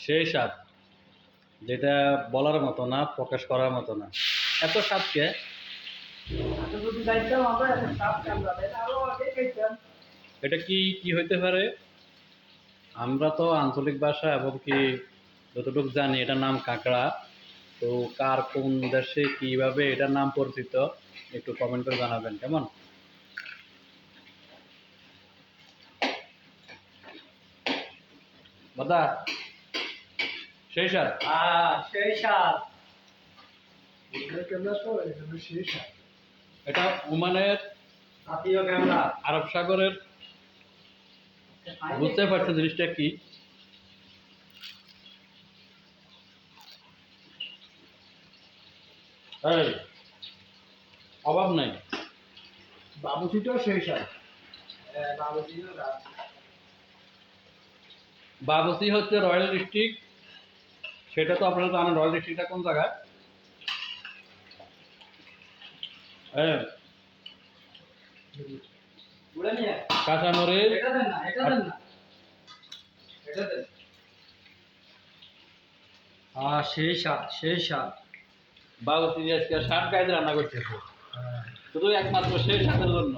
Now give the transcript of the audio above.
সেই স্বাদ যেটা বলার মতো না, প্রকাশ করার মতো না, এত স্বাদকে। এটা কি কি হইতে পারে? আমরা তো আঞ্চলিক ভাষা এবং কি যতটুকু জানি এটার নাম কাঁকড়া। তো কার কোন দেশে কিভাবে এটার নাম পরিচিত একটু কমেন্ট করে জানাবেন, কেমন? দাদা সেই স্বাদ। সেই স্বাদ। এটা ওমানের জাতীয় ক্যামেরা। আরব সাগরের, বুঝতে পারছেন জিনিসটা কি? এই অভাব নাই। বাবুচিটাও সেই স্বাদ। বাবুসি হচ্ছে রয়্যাল ডিস্ট্রিক্ট, সেটা তো আপনারা জানেন। রয়্যাল ডিস্ট্রিক্টটা কোন জায়গায়? হ্যাঁ, কাঁচামরিচ। এটা দেন না, এটা দেন না। এটা দেন। সেই স্বাদ, সেই স্বাদ। বাবুসি আজকে 60 গায়ে রান্না করতেছে শুধু একমাত্র সেই স্বাদের জন্য।